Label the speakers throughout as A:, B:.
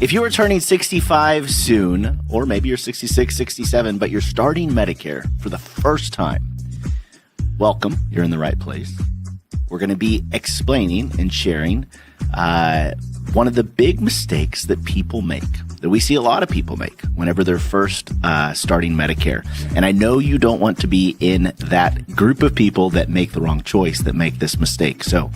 A: If you are turning 65 soon, or maybe you're 66, 67, but you're starting Medicare for the first time, welcome. You're in the right place. We're going to be explaining and sharing one of the big mistakes that people make, that we see a lot of people make whenever they're first starting Medicare. And I know you don't want to be in that group of people that make the wrong choice, that make this mistake. So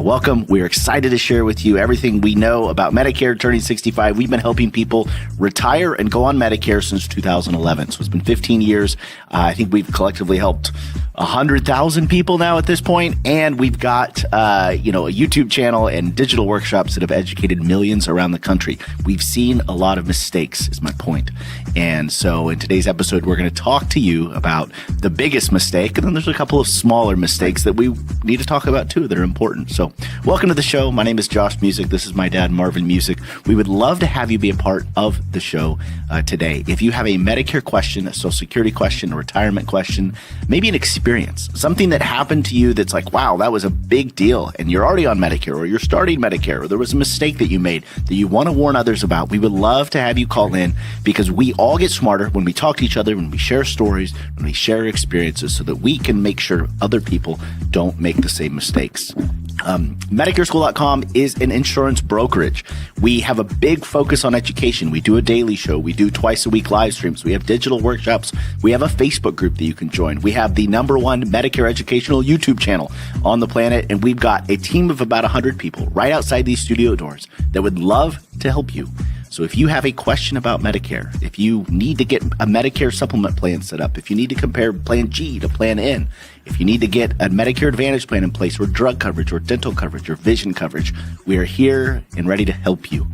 A: welcome. We're excited to share with you everything we know about Medicare turning 65. We've been helping people retire and go on Medicare since 2011. So it's been 15 years. I think we've collectively helped 100,000 people now at this point, and we've got a YouTube channel and digital workshops that have educated millions around the country. We've seen a lot of mistakes, is my point. And so in today's episode, we're going to talk to you about the biggest mistake, and then there's a couple of smaller mistakes that we need to talk about too that are important. So welcome to the show. My name is Josh Music. This is my dad, Marvin Music. We would love to have you be a part of the show today. If you have a Medicare question, a Social Security question, a retirement question, maybe an experience, something that happened to you that's like, wow, that was a big deal, and you're already on Medicare, or you're starting Medicare, or there was a mistake that you made that you want to warn others about, we would love to have you call in, because we all get smarter when we talk to each other, when we share stories, when we share experiences, so that we can make sure other people don't make the same mistakes. MedicareSchool.com is an insurance brokerage. We have a big focus on education. We do a daily show. We do twice a week live streams. We have digital workshops. We have a Facebook group that you can join. We have the #1 Medicare educational YouTube channel on the planet. And we've got a team of about 100 people right outside these studio doors that would love to help you. So if you have a question about Medicare, if you need to get a Medicare supplement plan set up, if you need to compare Plan G to Plan N, if you need to get a Medicare Advantage plan in place, or drug coverage, or dental coverage, or vision coverage, we are here and ready to help you.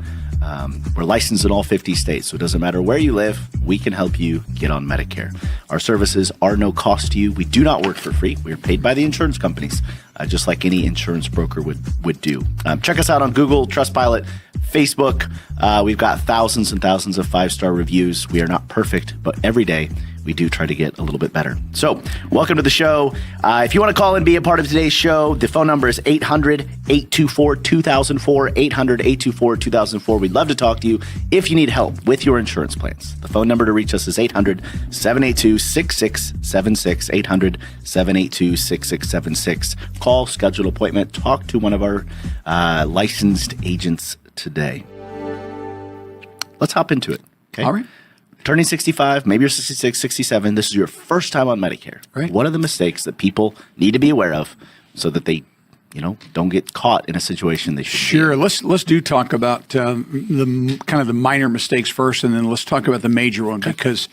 A: We're licensed in all 50 states, so it doesn't matter where you live, we can help you get on Medicare. Our services are no cost to you. We do not work for free. We are paid by the insurance companies, just like any insurance broker would do. Check us out on Google, Trustpilot, Facebook. We've got thousands and thousands of 5-star reviews. We are not perfect, but every day we do try to get a little bit better. So welcome to the show. If you want to call and be a part of today's show, the phone number is 800-824-2004, 800-824-2004. We'd love to talk to you if you need help with your insurance plans. The phone number to reach us is 800-782-6676, 800-782-6676. Call, schedule an appointment, talk to one of our licensed agents today. Let's hop into it. Okay.
B: All right.
A: Turning 65, maybe you're 66, 67. This is your first time on Medicare.
B: Right.
A: What are the mistakes that people need to be aware of so that they, don't get caught in a situation they should
B: Sure. Let's talk about the kind of the minor mistakes first, and then let's talk about the major one, because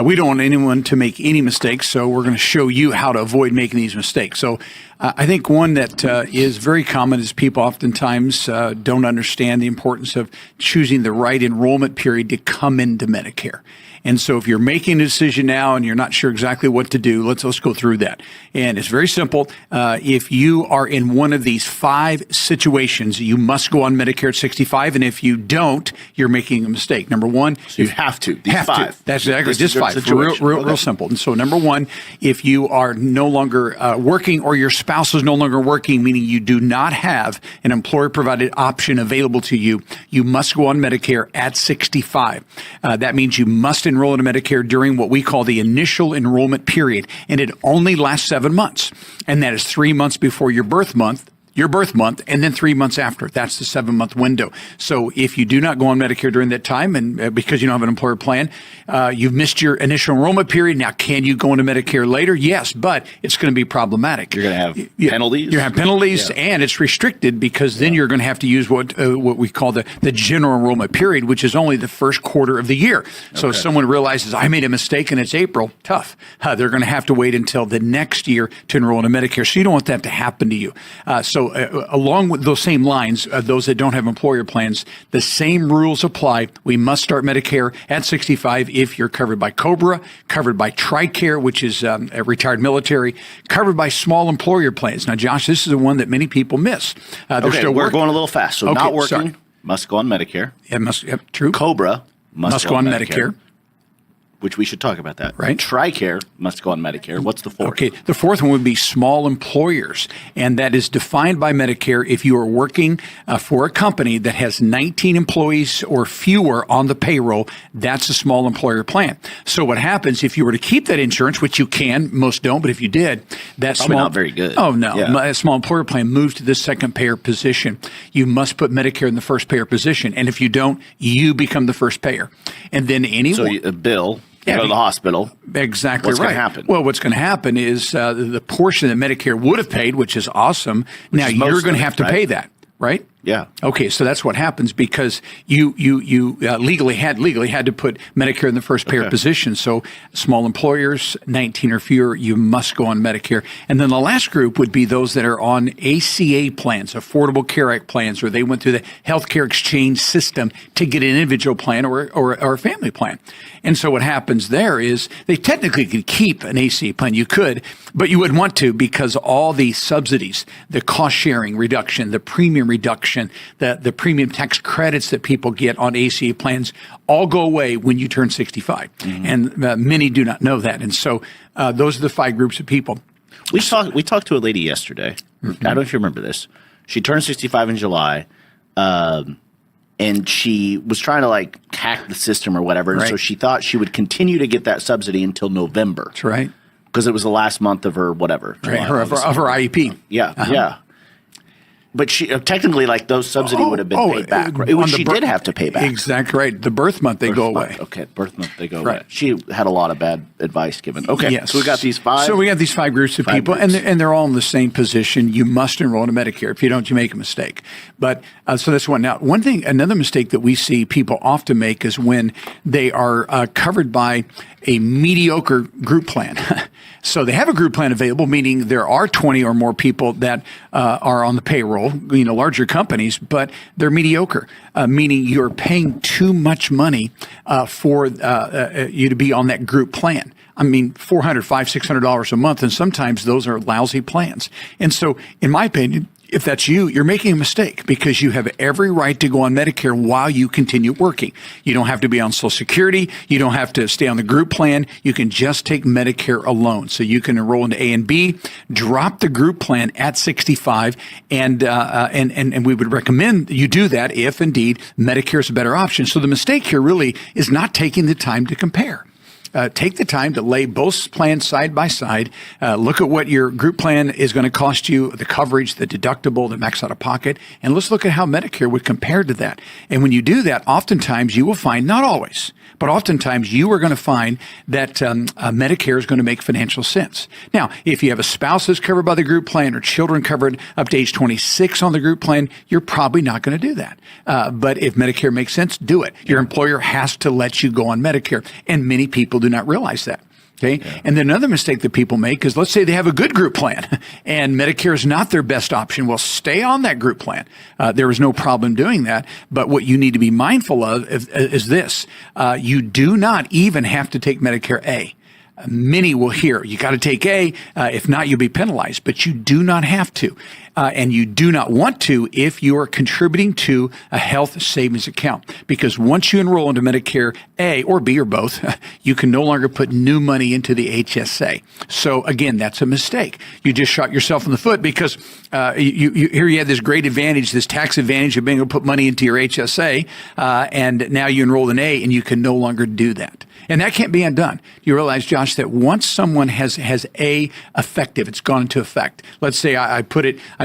B: we don't want anyone to make any mistakes. So we're going to show you how to avoid making these mistakes. So I think one that is very common is people oftentimes don't understand the importance of choosing the right enrollment period to come into Medicare. And so if you're making a decision now and you're not sure exactly what to do, let's go through that. And it's very simple. If you are in one of these 5 situations, you must go on Medicare at 65. And if you don't, you're making a mistake. Number one,
A: So you have to. These
B: have
A: 5.
B: to. That's exactly just 5.
A: Real
B: Real simple. And so number one, if you are no longer working, or your spouse is no longer working, meaning you do not have an employer-provided option available to you, you must go on Medicare at 65. That means you must enroll in Medicare during what we call the initial enrollment period, and it only lasts 7 months, and that is 3 months before your birth month, and then 3 months after. That's the 7-month window. So if you do not go on Medicare during that time, and because you don't have an employer plan, you've missed your initial enrollment period. Now, can you go into Medicare later? Yes, but it's going to be problematic.
A: You're going to have penalties.
B: You're going to have penalties, and it's restricted, because then you're going to have to use what we call the general enrollment period, which is only the first quarter of the year. So if someone realizes, I made a mistake and it's April, tough. They're going to have to wait until the next year to enroll in Medicare. So you don't want that to happen to you. So along with those same lines, those that don't have employer plans, the same rules apply. We must start Medicare at 65 if you're covered by COBRA, covered by TRICARE, which is a retired military, covered by small employer plans. Now, Josh, this is the one that many people miss.
A: We're going a little fast. So not working,
B: sorry.
A: must go on Medicare.
B: True.
A: COBRA must go on Medicare. which we should talk about that.
B: Right.
A: TRICARE must go on Medicare. What's the fourth?
B: Okay, the fourth one would be small employers, and that is defined by Medicare if you are working for a company that has 19 employees or fewer on the payroll. That's a small employer plan. So what happens if you were to keep that insurance, which you can, most don't, but if you did, that's
A: Probably not very good.
B: Oh no,
A: Yeah.
B: a small employer plan moves to the second payer position. You must put Medicare in the first payer position, and if you don't, you become the first payer, and then anyone.
A: So a bill. You go to the hospital.
B: Exactly
A: What's
B: right.
A: going to happen?
B: Well, what's going to happen is the portion that Medicare would have paid, which is awesome. Now you're going to have to pay that, right?
A: Yeah.
B: Okay, so that's what happens because you legally had to put Medicare in the first payer position. So small employers, 19 or fewer, you must go on Medicare. And then the last group would be those that are on ACA plans, Affordable Care Act plans, or they went through the healthcare exchange system to get an individual plan or a family plan. And so what happens there is they technically could keep an ACA plan. You could, but you wouldn't want to because all the subsidies, the cost sharing reduction, the premium reduction, the premium tax credits that people get on ACA plans all go away when you turn 65. Mm-hmm. And many do not know that. And so those are the 5 groups of people.
A: We talked to a lady yesterday. Mm-hmm. I don't know if you remember this. She turned 65 in July. And she was trying to hack the system or whatever. And so she thought she would continue to get that subsidy until November.
B: That's right.
A: Because it was the last month of her whatever.
B: Right. Of her IEP.
A: Yeah. Uh-huh. Yeah. But she technically, those subsidy would have been paid back. Right? Which she did have to pay back.
B: Exactly right. The birth month, they go away.
A: Okay, birth month, they go away. She had a lot of bad advice given. Okay, yes. So we got these 5.
B: So we got these 5 groups of people, and they're all in the same position. You must enroll in Medicare. If you don't, you make a mistake. But so that's one. Now, another mistake that we see people often make is when they are covered by a mediocre group plan. So they have a group plan available, meaning there are 20 or more people that are on the payroll, larger companies, but they're mediocre, meaning you're paying too much money for you to be on that group plan. I mean, $400, $500, $600 a month, and sometimes those are lousy plans. And so, in my opinion, if that's you, you're making a mistake because you have every right to go on Medicare while you continue working. You don't have to be on Social Security. You don't have to stay on the group plan. You can just take Medicare alone. So you can enroll into A and B, drop the group plan at 65, and we would recommend you do that if indeed Medicare is a better option. So the mistake here really is not taking the time to compare. Take the time to lay both plans side by side. Look at what your group plan is going to cost you, the coverage, the deductible, the max out of pocket, and let's look at how Medicare would compare to that. And when you do that, oftentimes you will find, not always, but oftentimes you are going to find that Medicare is going to make financial sense. Now, if you have a spouse that's covered by the group plan or children covered up to age 26 on the group plan, you're probably not going to do that. But if Medicare makes sense, do it. Your employer has to let you go on Medicare, and many people do not realize that. Okay. Yeah. And then another mistake that people make is, let's say they have a good group plan and Medicare is not their best option. Well, stay on that group plan. There is no problem doing that. But what you need to be mindful of is this. You do not even have to take Medicare A. Many will hear, you got to take A. If not, you'll be penalized. But you do not have to. And you do not want to if you are contributing to a health savings account. Because once you enroll into Medicare A or B or both, you can no longer put new money into the HSA. So again, that's a mistake. You just shot yourself in the foot because you had this great advantage, this tax advantage of being able to put money into your HSA, and now you enrolled in A and you can no longer do that. And that can't be undone. You realize, Josh, that once someone has A effective, it's gone into effect. Let's say I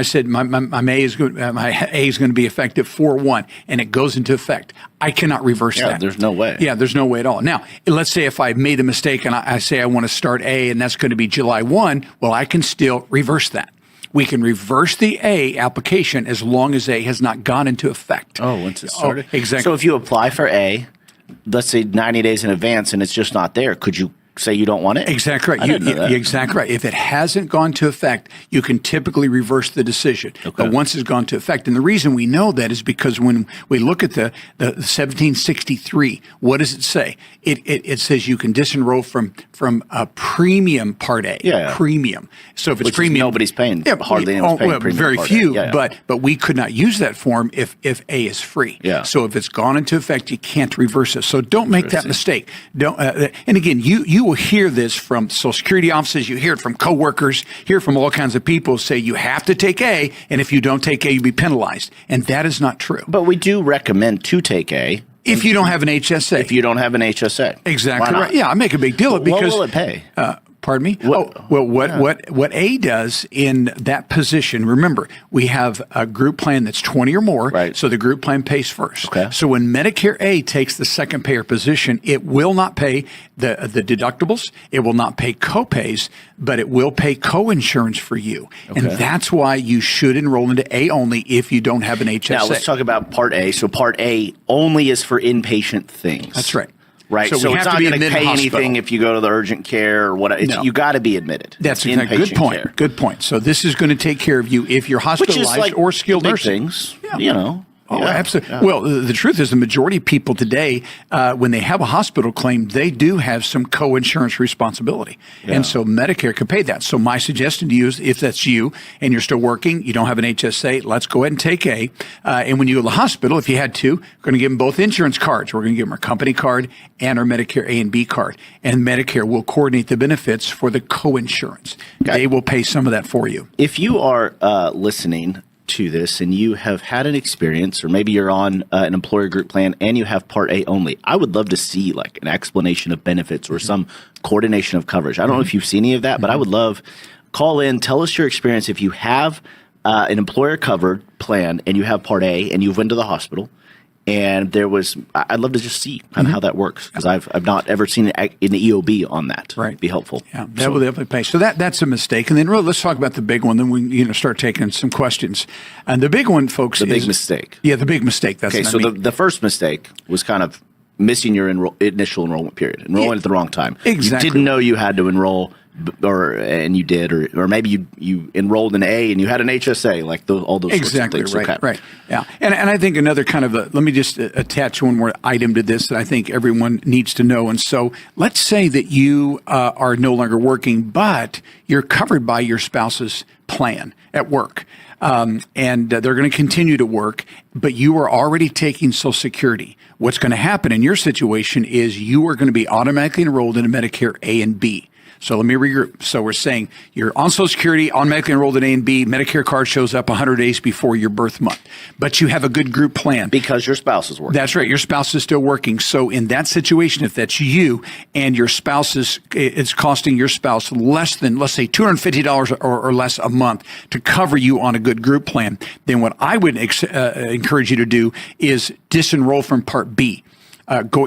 B: said my A is going to be effective 4/1, and it goes into effect. I cannot reverse that.
A: There's no way.
B: Yeah, there's no way at all. Now, let's say if I made a mistake and I say I want to start A, and that's going to be July 1, well, I can still reverse that. We can reverse the A application as long as A has not gone into effect.
A: Oh, once it started?
B: Exactly.
A: So if you apply for A, let's say 90 days in advance, and it's just not there, could you say you don't want it?
B: Exactly right.
A: I didn't know that.
B: You're exactly right. If it hasn't gone to effect, you can typically reverse the decision.
A: Okay.
B: But once it's gone to effect, and the reason we know that is because when we look at the 1763, what does it say? It says you can disenroll from a premium Part A.
A: Yeah.
B: Premium. So if it's
A: Which
B: premium,
A: nobody's paying. Hardly anyone's paying premium.
B: Very
A: Part A.
B: few.
A: Yeah.
B: But we could not use that form if A is free.
A: Yeah.
B: So if it's gone into effect, you can't reverse it. So don't make that mistake. Don't. And again, you will hear this from Social Security offices. You hear it from coworkers. Hear from all kinds of people say you have to take A, and if you don't take A, you'll be penalized. And that is not true.
A: But we do recommend to take A.
B: If you don't have an HSA.
A: If you don't have an HSA.
B: Exactly right. Yeah, I make a big deal of it because.
A: What will it pay?
B: Pardon me? What A does in that position, remember, we have a group plan that's 20 or more,
A: right.
B: So the group plan pays first.
A: Okay.
B: So when Medicare A takes the second payer position, it will not pay the deductibles, it will not pay co-pays, but it will pay co-insurance for you.
A: Okay.
B: And that's why you should enroll into A only if you don't have an HSA.
A: Now, let's talk about Part A. So Part A only is for inpatient things.
B: That's right.
A: Right, so
B: we
A: it's
B: have
A: not
B: to be
A: going to
B: admitted
A: pay
B: hospital.
A: anything if you go to the urgent care or what.
B: No.
A: You got to be admitted.
B: That's
A: it's
B: a good point.
A: care.
B: Good point. So this is going to take care of you if you're hospitalized
A: Which is like
B: or skilled
A: big
B: nursing.
A: things, you know.
B: Oh,
A: Yeah.
B: absolutely.
A: Yeah.
B: Well, the truth is the majority of people today, when they have a hospital claim, they do have some co-insurance responsibility.
A: Yeah.
B: And so Medicare can pay that. So my suggestion to you is if that's you and you're still working, you don't have an HSA, let's go ahead and take A. And when you go to the hospital, if you had to, we're going to give them both insurance cards. We're going to give them our company card and our Medicare A and B card. And Medicare will coordinate the benefits for the co-insurance.
A: Okay.
B: They will pay some of that for you.
A: If you are listening to this and you have had an experience, or maybe you're on an employer group plan and you have Part A only, I would love to see like an explanation of benefits or some coordination of coverage. I don't know if you've seen any of that, but I would love, call in, tell us your experience. If you have an employer covered plan and you have Part A and you've went to the hospital and there was, I'd love to just see kind of how that works, because I've not ever seen an EOB on that.
B: Right.
A: Be helpful.
B: Yeah, that will definitely pay. So that's a mistake. And then really, let's talk about the big one. Then we start taking some questions. And the big one, folks,
A: The big mistake.
B: Yeah, the big mistake. That's
A: Okay,
B: what
A: so
B: I mean.
A: the first mistake was kind of missing your initial enrollment period, enrolling at the wrong time.
B: Exactly.
A: You didn't know you had to enroll, and you did, or maybe you enrolled in A and you had an HSA, like all those
B: Exactly,
A: sorts of things.
B: right,
A: Okay.
B: right. Yeah. And I think another kind of let me just attach one more item to this that I think everyone needs to know. And so let's say that you are no longer working, but you're covered by your spouse's plan at work. And they're going to continue to work, but you are already taking Social Security. What's going to happen in your situation is you are going to be automatically enrolled in Medicare A and B. So let me regroup. So we're saying you're on Social Security, automatically enrolled in A and B, Medicare card shows up 100 days before your birth month, but you have a good group plan.
A: Because your spouse is working.
B: That's right. Your spouse is still working. So in that situation, if that's you and your spouse it's costing your spouse less than, let's say, $250 or less a month to cover you on a good group plan, then what I would encourage you to do is disenroll from Part B.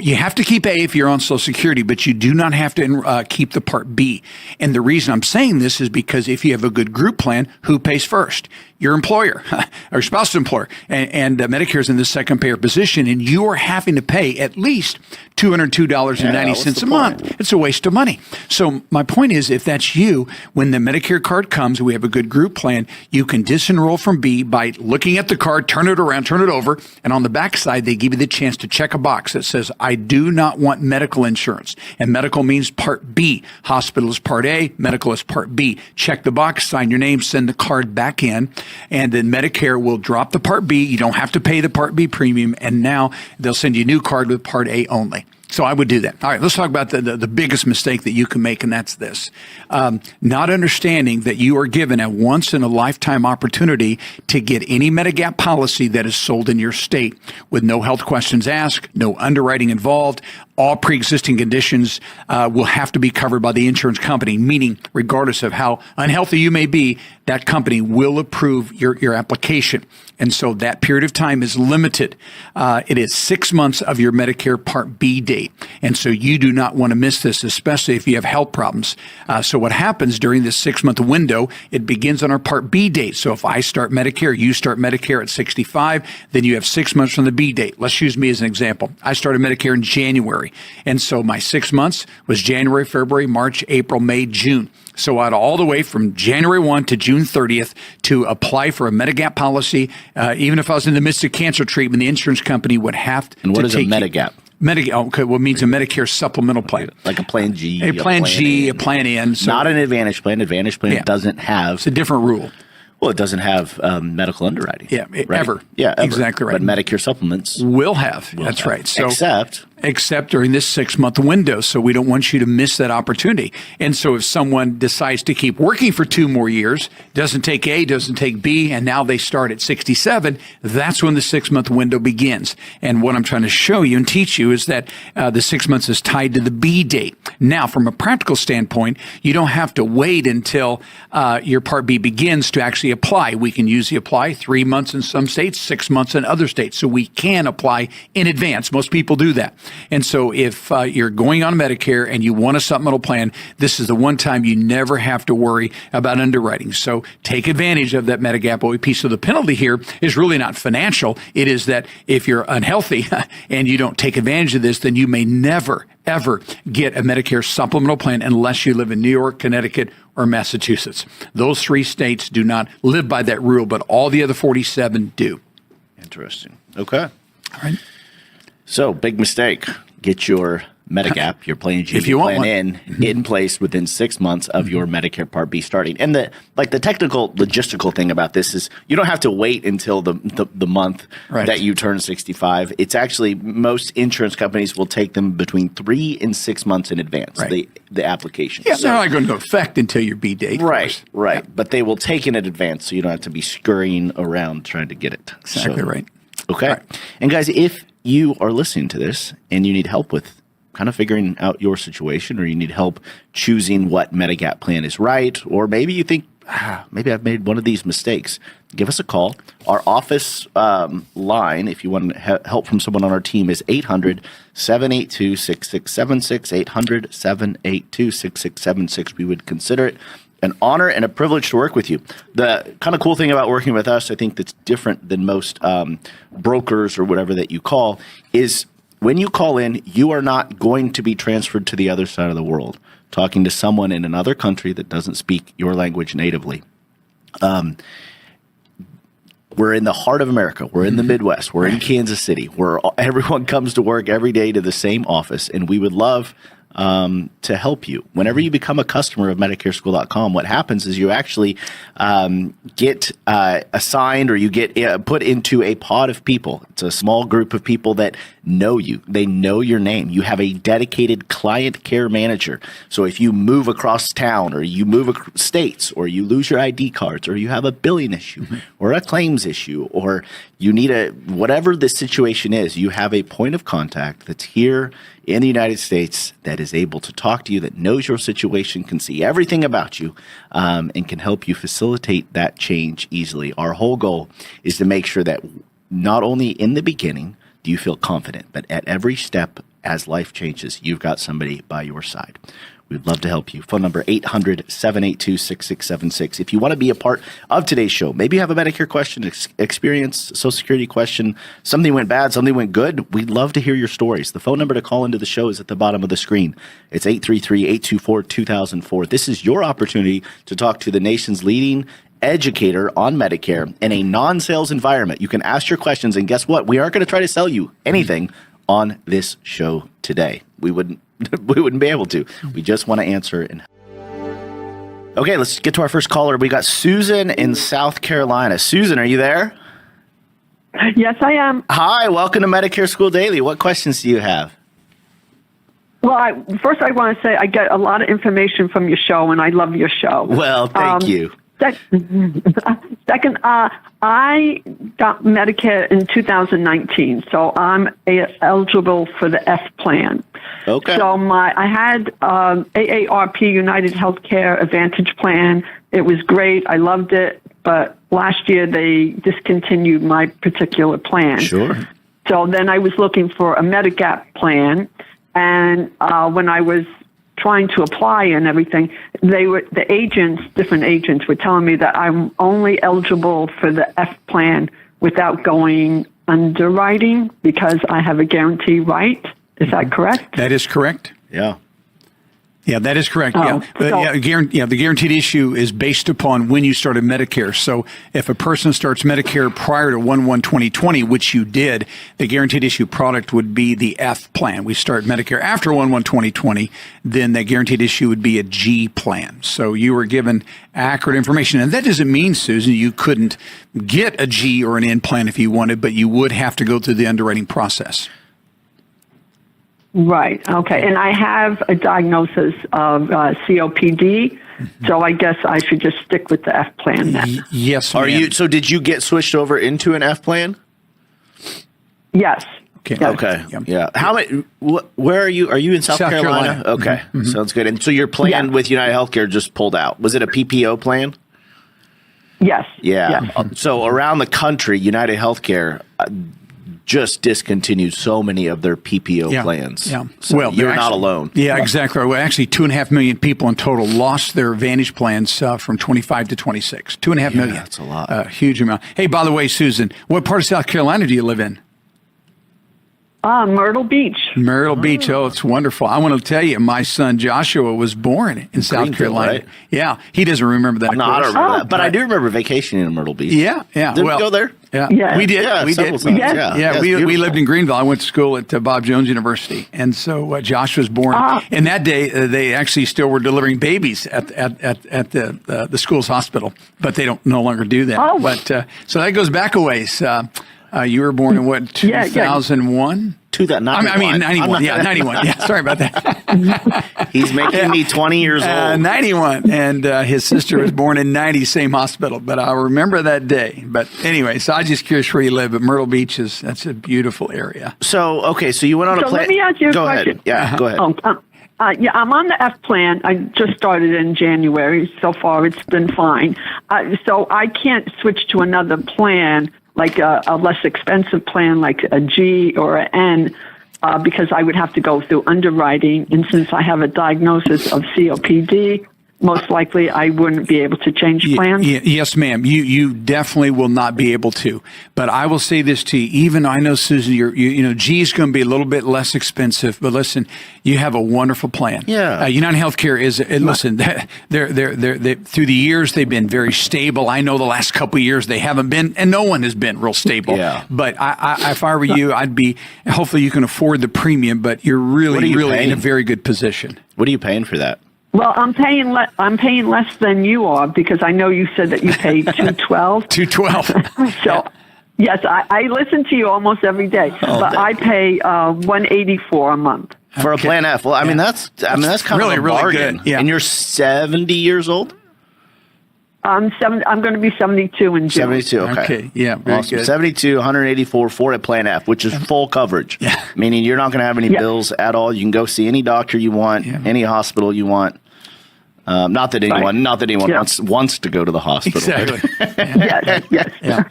B: You have to keep A if you're on Social Security, but you do not have to keep the Part B. And the reason I'm saying this is because if you have a good group plan, who pays first? Your employer or spouse's employer. And Medicare is in the second payer position, and you are having to pay at least $202.90 a month. It's a waste of money. So my point is, if that's you, when the Medicare card comes, we have a good group plan, you can disenroll from B by looking at the card, turn it around, turn it over, and on the back side, they give you the chance to check a box that says, I do not want medical insurance. And medical means Part B. Hospital is Part A, medical is Part B. Check the box, sign your name, send the card back in, and then Medicare will drop the Part B. You don't have to pay the Part B premium, and now they'll send you a new card with Part A only. So I would do that. All right, let's talk about the biggest mistake that you can make, and that's this. Not understanding that you are given a once-in-a-lifetime opportunity to get any Medigap policy that is sold in your state with no health questions asked, no underwriting involved. All pre-existing conditions will have to be covered by the insurance company, meaning regardless of how unhealthy you may be, that company will approve your application. And so that period of time is limited. It is 6 months of your Medicare Part B date. And so you do not want to miss this, especially if you have health problems. So what happens during this 6-month window, it begins on our Part B date. So if I start Medicare, you start Medicare at 65, then you have 6 months from the B date. Let's use me as an example. I started Medicare in January. And so my 6 months was January, February, March, April, May, June. So I had all the way from January 1 to June 30th to apply for a Medigap policy. Even if I was in the midst of cancer treatment, the insurance company would have to take.
A: And what is a Medigap?
B: Okay, well, it means a Medicare supplemental plan.
A: Like a Plan G.
B: A Plan G, a Plan N. So
A: not an Advantage plan. Advantage plan doesn't have.
B: It's a different rule.
A: Well, it doesn't have medical underwriting.
B: Yeah,
A: right?
B: ever.
A: Yeah, ever.
B: Exactly right.
A: But Medicare supplements
B: will have. That's right. So except during this 6-month window. So we don't want you to miss that opportunity. And so if someone decides to keep working for 2 more years, doesn't take A, doesn't take B, and now they start at 67, that's when the 6-month window begins. And what I'm trying to show you and teach you is that the 6 months is tied to the B date. Now, from a practical standpoint, you don't have to wait until your Part B begins to actually apply. We can usually apply 3 months in some states, 6 months in other states. So we can apply in advance. Most people do that. And so if you're going on Medicare and you want a supplemental plan, this is the one time you never have to worry about underwriting. So take advantage of that Medigap OEP. So the penalty here is really not financial. It is that if you're unhealthy and you don't take advantage of this, then you may never, ever get a Medicare supplemental plan unless you live in New York, Connecticut, or Massachusetts. Those 3 states do not live by that rule, but all the other 47 do.
A: Interesting. Okay.
B: All right.
A: So, big mistake. Get your Medigap, your Plan G,
B: if you want
A: plan in place within 6 months of your Medicare Part B starting. And the technical, logistical thing about this is you don't have to wait until the month that you turn 65. It's actually, most insurance companies will take them between 3 and 6 months in advance, the application.
B: Yeah, so, they're not going to affect until your B date.
A: Right. Yeah. But they will take it in advance, so you don't have to be scurrying around trying to get it.
B: Exactly right.
A: Okay.
B: Right.
A: And guys, if you are listening to this and you need help with kind of figuring out your situation, or you need help choosing what Medigap plan is right, or maybe you think, maybe I've made one of these mistakes, give us a call. Our office line, if you want help from someone on our team, is 800-782-6676, 800-782-6676. We would consider it an honor and a privilege to work with you. The kind of cool thing about working with us, I think that's different than most brokers or whatever that you call, is when you call in, you are not going to be transferred to the other side of the world, talking to someone in another country that doesn't speak your language natively. We're in the heart of America. We're in the Midwest. We're in Kansas City, where everyone comes to work every day to the same office, and we would love to help you. Whenever you become a customer of MedicareSchool.com, what happens is you actually get assigned, or you get put into a pod of people. It's a small group of people that know you. They know your name. You have a dedicated client care manager. So if you move across town, or you move states, or you lose your ID cards, or you have a billing issue, or a claims issue, or you need whatever the situation is, you have a point of contact that's here in the United States that is able to talk to you, that knows your situation, can see everything about you, and can help you facilitate that change easily. Our whole goal is to make sure that not only in the beginning do you feel confident, but at every step as life changes, you've got somebody by your side. We'd love to help you. Phone number 800-782-6676. If you want to be a part of today's show, maybe you have a Medicare question, experience, Social Security question, something went bad, something went good, we'd love to hear your stories. The phone number to call into the show is at the bottom of the screen. It's 833-824-2004. This is your opportunity to talk to the nation's leading educator on Medicare in a non-sales environment. You can ask your questions, and guess what? We aren't going to try to sell you anything on this show today. We wouldn't be able to. We just want to answer. Okay, let's get to our first caller. We got Susan in South Carolina. Susan, are you there?
C: Yes, I am.
A: Hi, welcome to Medicare School Daily. What questions do you have?
C: Well, first I want to say I get a lot of information from your show, and I love your show.
A: Well, thank you.
C: Second, I got Medicare in 2019, so I'm eligible for the F plan.
A: Okay.
C: So I had AARP United Healthcare Advantage plan. It was great. I loved it. but last year they discontinued my particular plan.
A: Sure.
C: So then I was looking for a Medigap plan, and when I was trying to apply and everything, different agents were telling me that I'm only eligible for the F plan without going underwriting because I have a guarantee right. Is that correct?
B: That is correct.
A: Yeah.
B: Yeah, that is correct.
C: Oh,
B: But
C: so-
B: the guaranteed issue is based upon when you started Medicare. So if a person starts Medicare prior to 1/1/2020, which you did, the guaranteed issue product would be the F plan. We start Medicare after 1/1/2020, then the guaranteed issue would be a G plan. So you were given accurate information. And that doesn't mean, Susan, you couldn't get a G or an N plan if you wanted, but you would have to go through the underwriting process.
C: Right. Okay. And I have a diagnosis of COPD, so I guess I should just stick with the F plan then.
B: Yes.
A: Are
B: ma'am.
A: you? So did you get switched over into an F plan?
C: Yes.
B: Okay.
C: Yes.
A: Okay.
B: Yep.
A: Yeah. How many? Where are you? Are you in South Carolina? Okay. Sounds good. And so your plan
C: Yeah.
A: with United Healthcare just pulled out. Was it a PPO plan?
C: Yes.
A: Yeah.
C: Yes.
A: So around the country, United Healthcare just discontinued so many of their PPO plans.
B: Yeah.
A: So
B: Well,
A: you're
B: they're
A: not
B: actually-
A: alone.
B: Yeah, exactly. Well, actually, 2.5 million people in total lost their Advantage plans from 25 to 26. 2.5 million.
A: That's a lot.
B: Huge amount. Hey, by the way, Susan, what part of South Carolina do you live in?
C: Myrtle Beach.
B: Myrtle Beach. Oh, it's wonderful. I want to tell you, my son Joshua was born in South
A: Greenville,
B: Carolina.
A: right?
B: Yeah, he doesn't remember that. of
A: No, I don't
B: course.
A: remember that. But I do remember vacationing in Myrtle Beach.
B: Yeah, yeah.
A: Did
B: well,
A: we go there?
B: Yeah,
C: Yeah.
B: we did.
A: Yeah,
B: we
A: several
B: did.
A: times.
C: Yeah.
A: Yeah, it's
B: we
A: beautiful.
B: lived in Greenville. I went to school at Bob Jones University, and so Josh was born. And that day, they actually still were delivering babies at the school's hospital, but they don't no longer do that.
C: Oh.
B: But so that goes back a ways. You were born in what,
C: Yeah, yeah.
B: 2001? I mean, 91. Yeah, 91. Yeah, sorry about that.
A: He's making me 20 years old.
B: 91. And his sister was born in 90, same hospital. But I remember that day. But anyway, so I'm just curious where you live. But Myrtle Beach that's a beautiful area.
A: So, okay, so you went on a
C: So
A: plan.
C: let me ask you a
A: Go
C: question.
A: ahead. Yeah, go ahead.
C: Yeah, I'm on the F plan. I just started in January. So far, it's been fine. So I can't switch to another plan, like a less expensive plan, like a G or an N, because I would have to go through underwriting. And since I have a diagnosis of COPD, most likely I wouldn't be able to change plans.
B: Yes, ma'am. You definitely will not be able to. But I will say this to you. Even I know, Susan, G is going to be a little bit less expensive. But listen, you have a wonderful plan.
A: Yeah.
B: United Healthcare is. Listen, they're through the years they've been very stable. I know the last couple of years they haven't been, and no one has been real stable.
A: Yeah.
B: But if I were you, I'd be. Hopefully, you can afford the premium. But you're
A: What are you
B: really
A: paying?
B: in a very good position.
A: What are you paying for that?
C: Well, I'm paying less than you are because I know you said that you pay $212.
B: 212.
C: So, yes, I listen to you almost every day, but I pay $184 a month.
A: For a plan F. Well, I mean, that's kind
B: really,
A: of a
B: really
A: bargain.
B: good. Yeah.
A: And you're 70 years old?
C: I'm going to be 72 in June.
A: 72, okay.
B: Okay, yeah, very
A: Awesome.
B: good.
A: 72, 184 for a plan F, which is full coverage.
B: Yeah.
A: Meaning you're not going to have any
C: Yeah.
A: bills at all. You can go see any doctor you want, any hospital you want. Not that anyone
C: Yeah.
A: wants to go to the hospital.
B: Exactly.
C: Yes.
B: Yeah.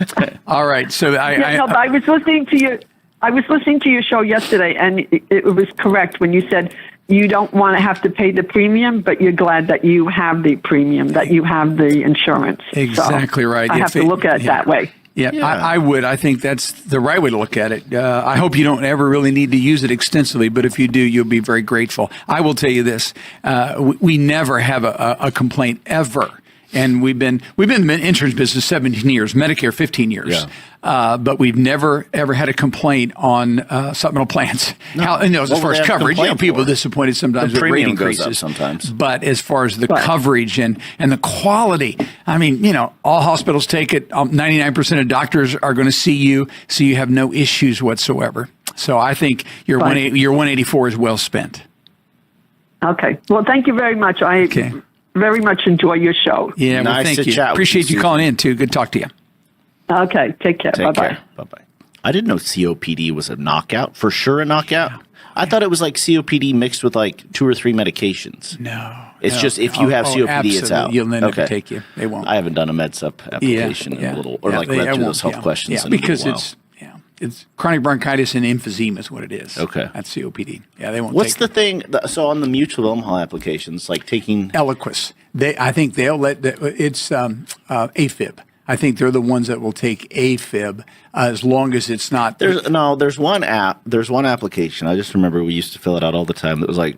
B: All right. So
C: But I was listening to you. I was listening to your show yesterday, and it was correct when you said you don't want to have to pay the premium, but you're glad that you have the premium, that you have the insurance.
B: Exactly
C: So
B: right.
C: I have to look at it that way.
B: Yeah,
A: Yeah.
B: I would. I think that's the right way to look at it. I hope you don't ever really need to use it extensively, but if you do, you'll be very grateful. I will tell you this: we never have a complaint ever, and we've been in the insurance business 17 years, Medicare 15 years, but we've never ever had a complaint on supplemental plans.
A: No.
B: As
A: What
B: far
A: would
B: as
A: they have
B: coverage,
A: complaint
B: people are
A: for?
B: disappointed sometimes
A: The
B: with rate
A: premium goes
B: increases.
A: up sometimes.
B: But as far as the
C: Right.
B: coverage and the quality, I mean, all hospitals take it. 99% of doctors are going to see you, so you have no issues whatsoever. So I think your
C: Right.
B: 184 is well spent.
C: Okay. Well, thank you very much. I very much enjoy your show.
B: Yeah, well,
A: Nice
B: thank
A: to
B: you.
A: chat with
B: Appreciate
A: you,
B: you calling in too. Good to talk to you.
C: Okay. Take care.
A: Take
C: Bye-bye.
A: care. Bye-bye. I didn't know COPD was a knockout. For sure a knockout? Yeah. I thought it was like COPD mixed with like 2 or 3 medications.
B: No.
A: It's just if you have COPD,
B: absolutely.
A: it's out.
B: You'll never take you. They won't.
A: I haven't done a MedSup application in a little, or read through those health questions in
B: because
A: a little while.
B: It's chronic bronchitis and emphysema is what it is.
A: Okay.
B: That's COPD. Yeah, they won't
A: What's
B: take
A: the thing? So on the mutual Omaha applications, like taking
B: Eliquis. I think they'll it's AFib. I think they're the ones that will take AFib as long as it's not.
A: There's one app. There's one application. I just remember we used to fill it out all the time. That was like,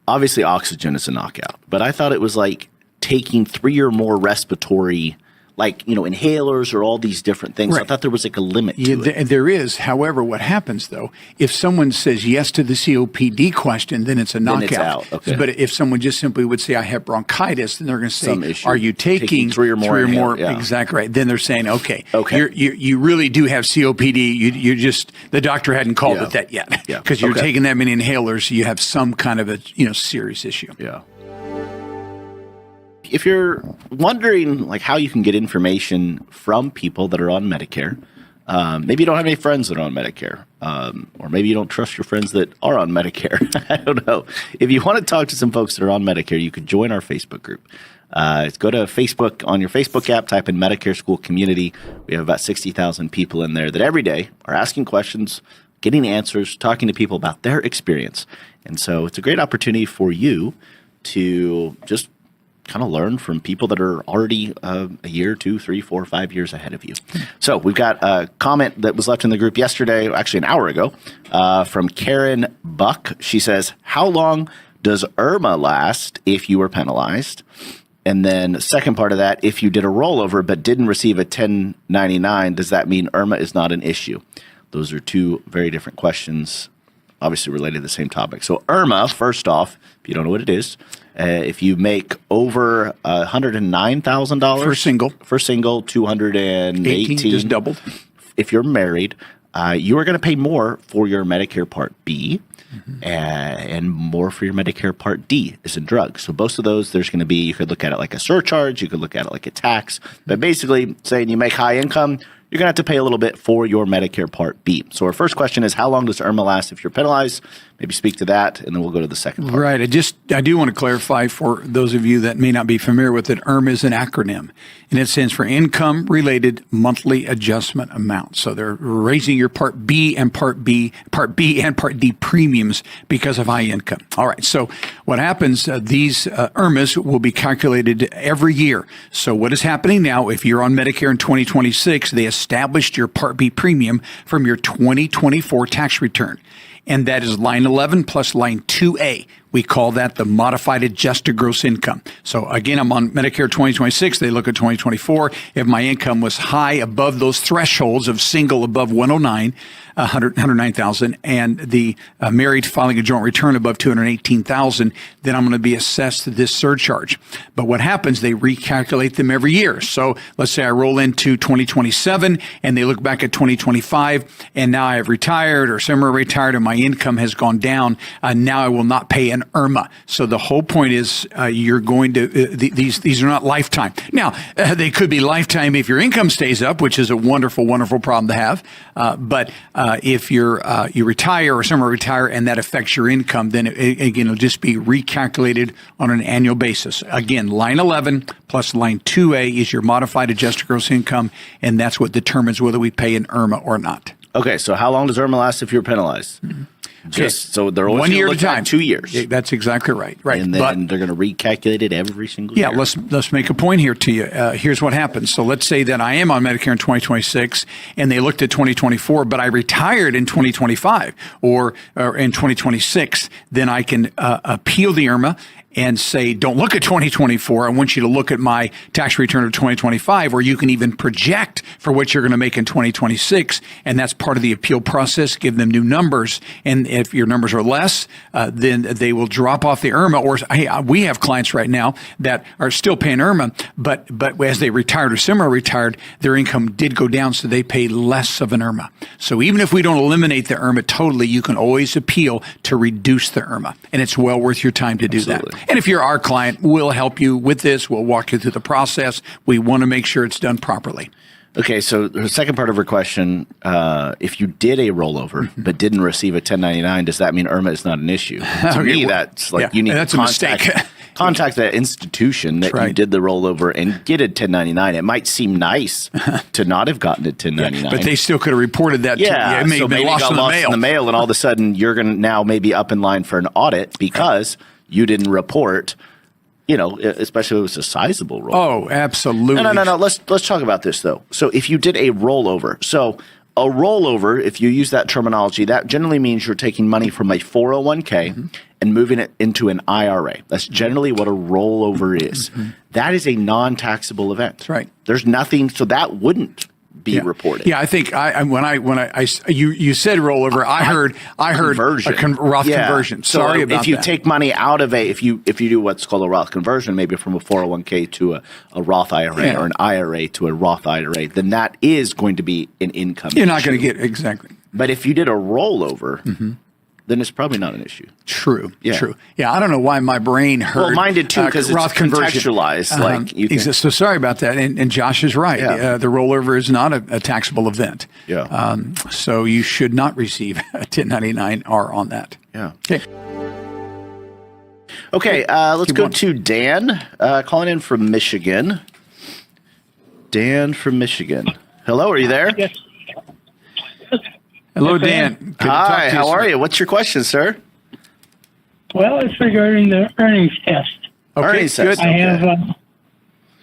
A: obviously oxygen is a knockout, but I thought it was like taking 3 or more respiratory, like, inhalers or all these different things. Right. I thought there was like a limit to it.
B: There is. However, what happens though, if someone says yes to the COPD question, then it's a knockout. Then it's out. Okay. But if someone just simply would say, I have bronchitis, then they're going to say, are you taking
A: 3 or more?
B: Yeah. Exactly right. Then they're saying, okay. You really do have COPD. You just, the doctor hadn't called it that yet. Because you're taking that many inhalers, you have some kind of a serious issue.
A: Yeah. If you're wondering like how you can get information from people that are on Medicare, maybe you don't have any friends that are on Medicare, or maybe you don't trust your friends that are on Medicare. I don't know. If you want to talk to some folks that are on Medicare, you could join our Facebook group. Go to Facebook, on your Facebook app, type in Medicare School Community. We have about 60,000 people in there that every day are asking questions, getting answers, talking to people about their experience. And so it's a great opportunity for you to just kind of learn from people that are already a year, 2, 3, 4, 5 years ahead of you. So we've got a comment that was left in the group yesterday, actually an hour ago, from Karen Buck. She says, how long does IRMA last if you were penalized? And then the second part of that, if you did a rollover but didn't receive a 1099, does that mean IRMA is not an issue? Those are 2 very different questions, obviously related to the same topic. So IRMA, first off, if you don't know what it is, if you make over $109,000
B: for single,
A: 218
B: just doubled.
A: If you're married, you are going to pay more for your Medicare Part B, and more for your Medicare Part D, as in drugs. So both of those, there's going to be, you could look at it like a surcharge, you could look at it like a tax, but basically saying you make high income, you're going to have to pay a little bit for your Medicare Part B. So our first question is, how long does IRMA last if you're penalized? Maybe speak to that, and then we'll go to the second part.
B: Right. I do want to clarify for those of you that may not be familiar with it, IRMA is an acronym, and it stands for Income-Related Monthly Adjustment Amount. So they're raising your Part B and Part B and Part D premiums because of high income. All right. So what happens, these IRMAs will be calculated every year. So what is happening now, if you're on Medicare in 2026, they established your Part B premium from your 2024 tax return. And that is line 11 plus line 2A. We call that the modified adjusted gross income. So again, I'm on Medicare 2026. They look at 2024. If my income was high above those thresholds of single above 109,000, and the married filing a joint return above 218,000, then I'm going to be assessed this surcharge. But what happens, they recalculate them every year. So let's say I roll into 2027 and they look back at 2025, and now I have retired or semi-retired and my income has gone down. Now I will not pay an IRMA. So the whole point is you're going to, these are not lifetime. Now, they could be lifetime if your income stays up, which is a wonderful, wonderful problem to have. But if you retire or semi-retire and that affects your income, then again, it'll just be recalculated on an annual basis. Again, line 11 plus line 2A is your modified adjusted gross income, and that's what determines whether we pay an IRMA or not.
A: Okay, so how long does IRMA last if you're penalized? Mm-hmm. So they're always
B: 1 year at a time.
A: 2 years.
B: Yeah, that's exactly right. Right.
A: And then they're going to recalculate it every single year.
B: Yeah, let's make a point here to you. Here's what happens. So let's say that I am on Medicare in 2026 and they looked at 2024, but I retired in 2025 or in 2026, then I can appeal the IRMA and say, don't look at 2024. I want you to look at my tax return of 2025, or you can even project for what you're going to make in 2026. And that's part of the appeal process. Give them new numbers. And if your numbers are less, then they will drop off the IRMA. Or hey, we have clients right now that are still paying IRMA, but as they retired or semi-retired, their income did go down, so they pay less of an IRMA. So even if we don't eliminate the IRMA totally, you can always appeal to reduce the IRMA. And it's well worth your time to do that. And if you're our client, we'll help you with this. We'll walk you through the process. We want to make sure it's done properly.
A: Okay, so the second part of her question, if you did a rollover but didn't receive a 1099, does that mean IRMA is not an issue? To me, that's like you need
B: that's
A: to
B: a mistake.
A: contact that institution that you did the rollover and get a 1099. It might seem nice to not have gotten a 1099.
B: But they still could have reported that to you. It may
A: so
B: have been
A: maybe
B: lost,
A: got lost in the mail, and all of a sudden you're going to now maybe up in line for an audit because you didn't report. You know, especially if it was a sizable rollover.
B: Oh, absolutely.
A: No. Let's talk about this though. So if you did a rollover, so a rollover, if you use that terminology, that generally means you're taking money from a 401k and moving it into an IRA. That's generally what a rollover is. That is a non-taxable event.
B: That's right.
A: There's nothing, so that wouldn't be reported.
B: Yeah, I think you said rollover, I heard
A: conversion.
B: Roth conversion.
A: So
B: Sorry about that.
A: if you take money out of if you do what's called a Roth conversion, maybe from a 401k to a Roth IRA or an IRA to a Roth IRA, then that is going to be an income.
B: You're not going to get exactly.
A: But if you did a rollover, then it's probably not an issue.
B: True. Yeah, I don't know why my brain heard.
A: Well, mine did too, because it's contextualized. Like you can,
B: so sorry about that. And Josh is right. The rollover is not a taxable event.
A: Yeah.
B: So you should not receive a 1099-R on that.
A: Yeah.
B: Okay,
A: let's go to Dan, calling in from Michigan. Dan from Michigan. Hello, are you there?
D: Yes.
B: Hello, Dan. Good to talk
A: Hi,
B: to you,
A: how
B: sir.
A: are you? What's your question, sir?
D: Well, it's regarding the earnings test.
B: Okay,
A: Earnings
B: good.
A: test.
D: I have,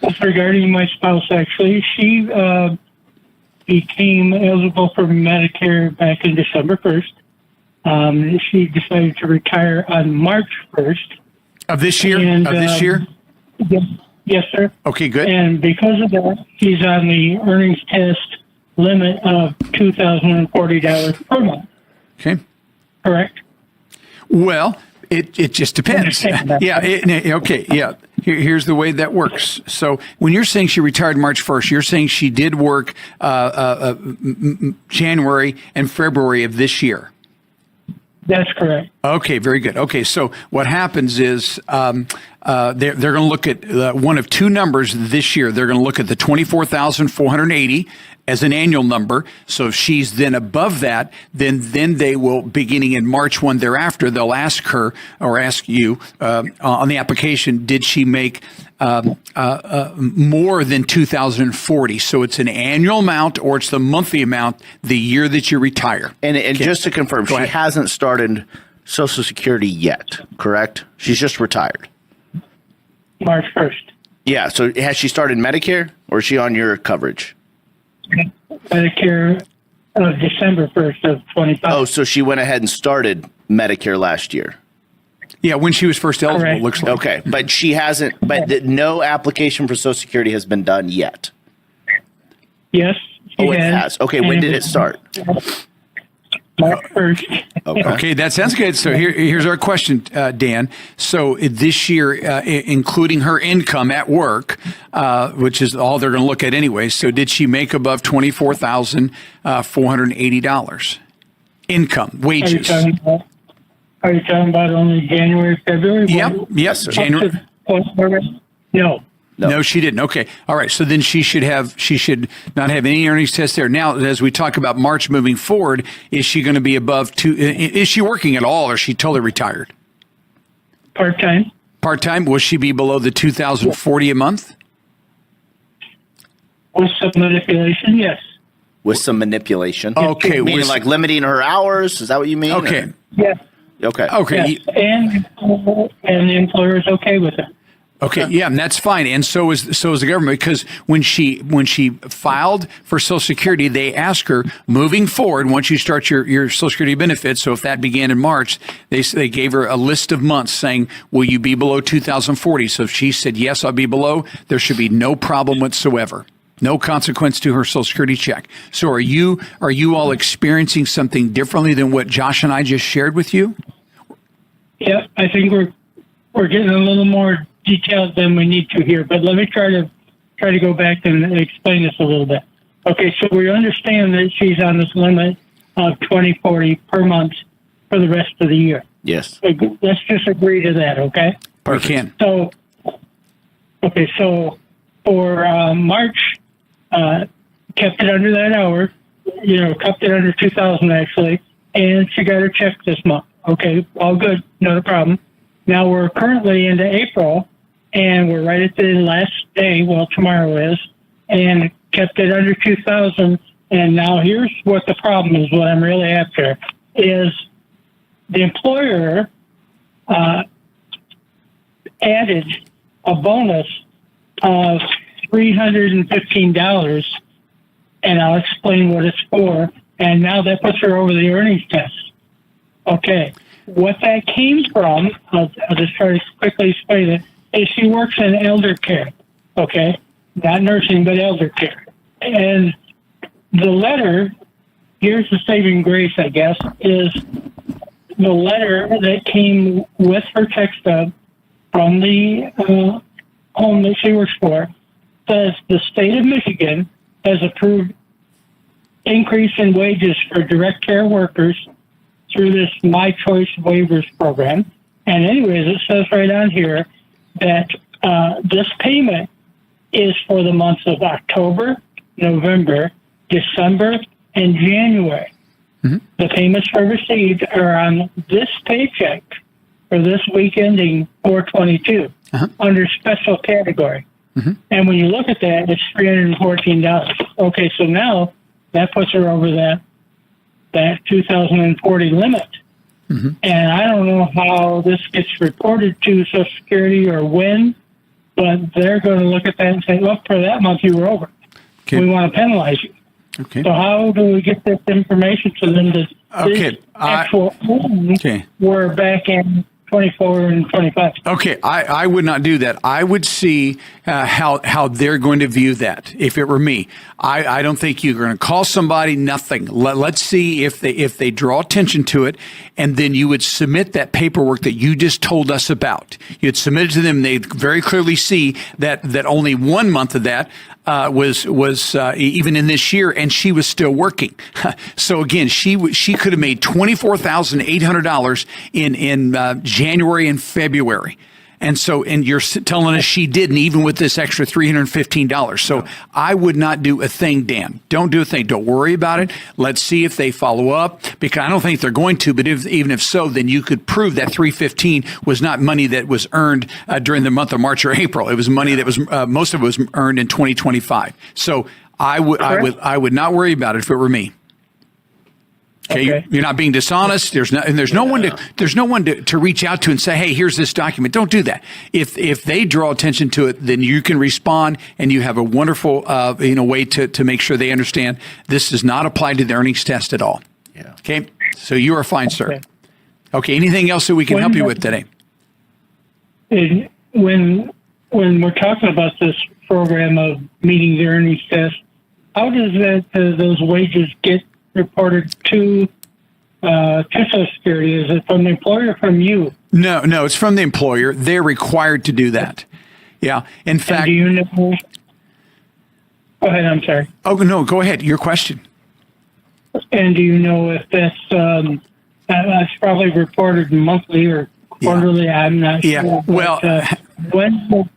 D: it's regarding my spouse, actually. She became eligible for Medicare back in December 1st. She decided to retire on March 1st.
B: Of this year?
D: Yes, sir.
B: Okay, good.
D: And because of that, she's on the earnings test limit of $2,040 per month.
B: Okay.
D: Correct?
B: Well, it just depends. Here's the way that works. So when you're saying she retired March 1st, you're saying she did work January and February of this year.
D: That's correct.
B: Okay, very good. Okay, so what happens is they're going to look at one of two numbers this year. They're going to look at the 24,480 as an annual number. So if she's then above that, then they will, beginning in March 1 thereafter, they'll ask her or ask you on the application, did she make more than 2,040? So it's an annual amount or it's the monthly amount the year that you retire.
A: And just to confirm, she hasn't started Social Security yet, correct? She's just retired.
D: March 1st.
A: Yeah, so has she started Medicare or is she on your coverage?
D: Medicare of December 1st of 25.
A: Oh, so she went ahead and started Medicare last year.
B: Yeah, when she was first eligible,
D: Correct.
B: looks like.
A: Okay, but she hasn't, no application for Social Security has been done yet.
D: Yes.
A: Oh, it has. Okay, when did it start?
D: March 1st.
B: Okay, that sounds good. So here's our question, Dan. So this year, including her income at work, which is all they're going to look at anyway. So did she make above $24,480 income, wages?
D: Are you talking about only January, February?
B: Yep. January. No, she didn't. Okay. All right. So then she should not have any earnings test there. Now, as we talk about March moving forward, is she going to be above is she working at all or is she totally retired?
D: Part-time.
B: Part-time. Will she be below the 2,040 a month?
D: With some manipulation, yes.
A: With some manipulation.
B: Okay.
A: Meaning like limiting her hours? Is that what you mean?
B: Okay.
A: Or?
D: Yes.
A: Okay.
B: Okay.
D: Yes. And the employer is okay with it.
B: Okay, yeah, and that's fine, and so is the government, because when she filed for Social Security, they ask her moving forward once you start your Social Security benefits. So if that began in March, they gave her a list of months saying, "Will you be below 2,040?" So if she said yes, I'll be below, there should be no problem whatsoever. No consequence to her Social Security check. So are you all experiencing something differently than what Josh and I just shared with you?
D: Yeah, I think we're getting a little more detailed than we need to here, but let me try to go back and explain this a little bit. Okay, so we understand that she's on this limit of $20.40 per month for the rest of the year.
A: Yes.
D: So let's just agree to that, okay?
B: We can.
D: So for March, kept it under that hour, kept it under 2,000 actually, and she got her check this month. Okay, all good, not a problem. Now we're currently into April, and we're right at the last day, well, tomorrow is, and kept it under 2,000. And now here's what the problem is, what I'm really after, is the employer added a bonus of $315, and I'll explain what it's for. And now that puts her over the earnings test. Okay, what that came from, I'll just try to quickly explain it, is she works in elder care, okay? Not nursing, but elder care. And the letter, here's the saving grace, I guess, is the letter that came with her check stub from the home that she works for says the state of Michigan has approved increase in wages for direct care workers through this My Choice Waivers program. And anyways, it says right on here that this payment is for the months of October, November, December, and January. Mm-hmm. The payments are received are on this paycheck for this week ending 4/22 under special category. Mm-hmm. And when you look at that, it's $314. Okay, so now that puts her over that 2,040 limit. Mm-hmm. And I don't know how this gets reported to Social Security or when, but they're going to look at that and say, look, for that month you were over. Okay. We want to penalize you. Okay. So how do we get this information to them that this actual we're back in 24 and 25?
B: Okay, I would not do that. I would see how they're going to view that. If it were me, I don't think you're going to call somebody. Nothing. Let's see if they draw attention to it, and then you would submit that paperwork that you just told us about. You'd submit it to them. They very clearly see that only 1 month of that was even in this year, and she was still working. So again, she could have made $24,800 in January and February. And you're telling us she didn't, even with this extra $315. So I would not do a thing, Dan. Don't do a thing. Don't worry about it. Let's see if they follow up, because I don't think they're going to. But even if so, then you could prove that $315 was not money that was earned during the month of March or April. It was money that was most of it was earned in 2025. So I would not worry about it if it were me. Okay. You're not being dishonest. There's no one to reach out to and say, hey, here's this document. Don't do that. If they draw attention to it, then you can respond, and you have a wonderful way to make sure they understand this does not apply to the earnings test at all. Yeah. Okay. So you are fine, sir. Okay. Anything else that we can help you with today?
D: When we're talking about this program of meeting the earnings test, how does those wages get reported to Social Security? Is it from the employer or from you?
B: No, it's from the employer. They're required to do that. Yeah. In fact,
D: do you know? Go ahead. I'm sorry.
B: Oh no, go ahead. Your question.
D: And do you know if that's probably reported monthly or quarterly? Yeah. I'm not sure.
B: Yeah. Well,
D: when will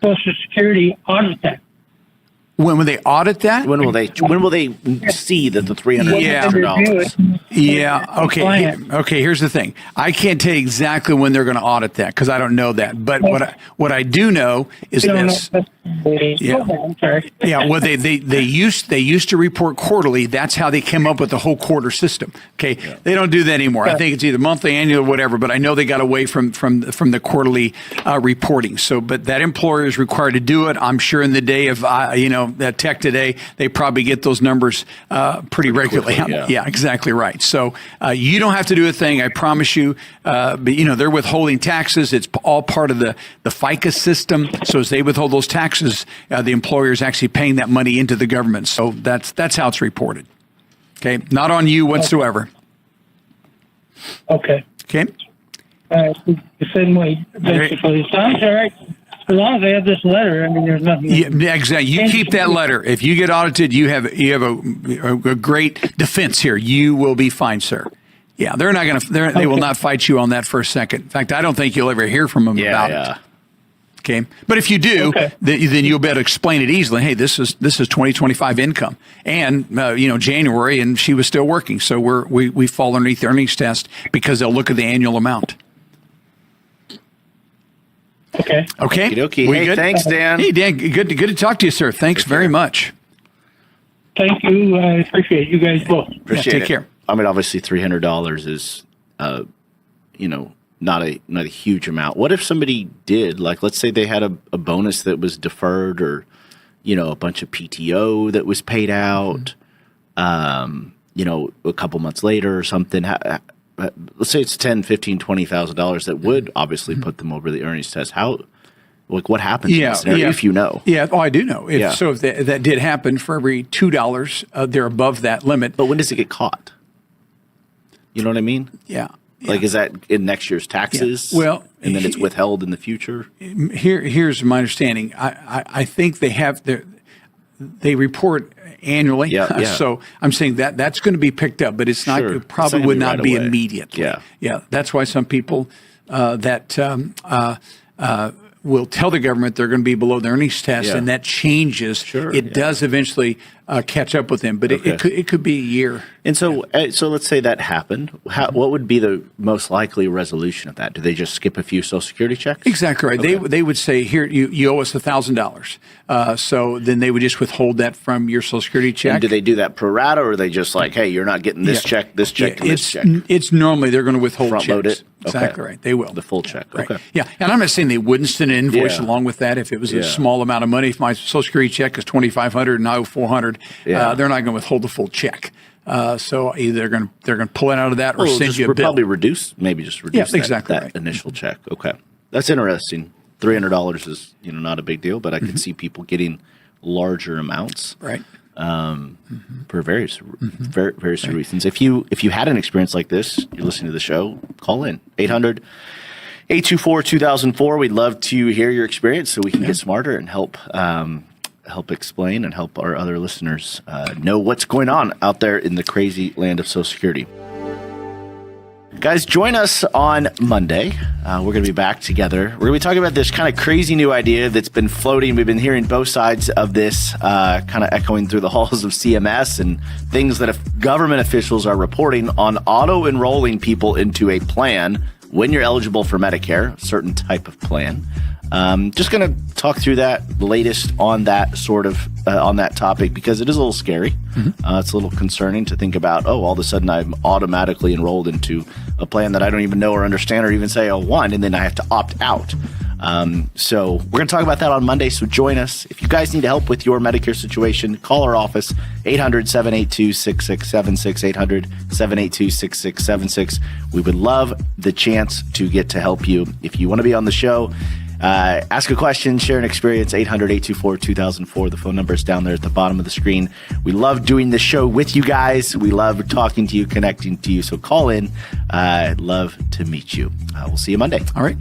D: Social Security audit that?
B: When will they audit that?
A: When will they see that the $300?
B: Yeah. Okay. Here's the thing. I can't tell you exactly when they're going to audit that because I don't know that. But what I do know is this. Yeah. Well, they used to report quarterly. That's how they came up with the whole quarter system. Okay. Yeah. They don't do that anymore. I think it's either monthly, annual, or whatever. But I know they got away from the quarterly reporting. So, but that employer is required to do it. I'm sure in the day of that tech today, they probably get those numbers pretty regularly. Quickly, yeah, exactly right. So you don't have to do a thing, I promise you. But they're withholding taxes. It's all part of the FICA system. So as they withhold those taxes, the employer is actually paying that money into the government. So that's how it's reported. Okay, not on you whatsoever.
D: Okay.
B: Okay.
D: The same way, basically. Sounds all right. As long as they have this letter, I mean, there's nothing.
B: Yeah, exactly. You keep that letter. If you get audited, you have a great defense here. You will be fine, sir. Yeah, they're not going to. They will not fight you on that for a second. In fact, I don't think you'll ever hear from them about it. Okay. But if you do,
D: Okay.
B: then you'll be able to explain it easily. Hey, this is 2025 income, and January, and she was still working, so we fall underneath the earnings test because they'll look at the annual amount.
D: Okay.
B: Okay.
A: Okey-dokey.
B: We
A: Hey,
B: good?
A: thanks, Dan.
B: Hey, Dan. Good to talk to you, sir. Thanks very much.
D: Thank you. I appreciate you guys both.
A: Appreciate
B: take
A: it.
B: care.
A: I mean, obviously, $300 is, not a huge amount. What if somebody did, like, let's say they had a bonus that was deferred, or, a bunch of PTO that was paid out, a couple months later or something. Let's say it's $10,000, $15,000, $20,000 that would obviously put them over the earnings test. What happens in that scenario, if you know?
B: Yeah, I do know. So if that did happen, for every $2, they're above that limit.
A: But when does it get caught? You know what I mean?
B: Yeah.
A: Like, is that in next year's taxes?
B: Yeah. Well,
A: and then it's withheld in the future?
B: Here's my understanding. I think they report annually.
A: Yeah.
B: So I'm saying that's going to be picked up, but it's not.
A: Sure.
B: It probably
A: It's not
B: would
A: gonna
B: not
A: be
B: be
A: right away.
B: immediately.
A: Yeah.
B: Yeah. That's why some people will tell the government they're going to be below the earnings test,
A: Yeah.
B: and that changes.
A: Sure,
B: It
A: yeah.
B: does eventually catch up with them, but it could be a year.
A: And so let's say that happened. What would be the most likely resolution of that? Do they just skip a few Social Security checks?
B: Exactly right.
A: Okay.
B: They would say, here, you owe us $1,000. So then they would just withhold that from your Social Security check.
A: And do they do that pro rata, or are they just like, hey, you're not getting this check, and this check?
B: It's normally they're going to withhold
A: Front load
B: checks.
A: it?
B: Exactly
A: Okay.
B: right. They will.
A: The full check.
B: Right.
A: Okay.
B: Yeah. And I'm not saying they wouldn't send an invoice
A: Yeah.
B: along with that if it was
A: Yeah.
B: a small amount of money. If my Social Security check is $2,500 and I owe $400,
A: Yeah.
B: they're not going to withhold the full check. So either they're going to pull it out of that or send you a bill.
A: Probably reduce that,
B: exactly
A: that
B: right.
A: initial check. Okay. That's interesting. $300 is, not a big deal, but I could see people getting larger amounts.
B: Right.
A: For various reasons. If you had an experience like this, you're listening to the show, call in 800-824-2004. We'd love to hear your experience so we can get smarter and help explain and help our other listeners know what's going on out there in the crazy land of Social Security. Guys, join us on Monday. We're going to be back together. We're going to be talking about this kind of crazy new idea that's been floating. We've been hearing both sides of this kind of echoing through the halls of CMS, and things that government officials are reporting on auto-enrolling people into a plan when you're eligible for Medicare, a certain type of plan. Just going to talk through the latest on that on that topic, because it is a little scary. It's a little concerning to think about, all of a sudden I'm automatically enrolled into a plan that I don't even know or understand or even say I want, and then I have to opt out. So we're going to talk about that on Monday, so join us. If you guys need help with your Medicare situation, call our office, 800-782-6676, 800-782-6676. We would love the chance to get to help you. If you want to be on the show, ask a question, share an experience, 800-824-2004. The phone number is down there at the bottom of the screen. We love doing this show with you guys. We love talking to you, connecting to you. So call in. I'd love to meet you. We'll see you Monday.
B: All right.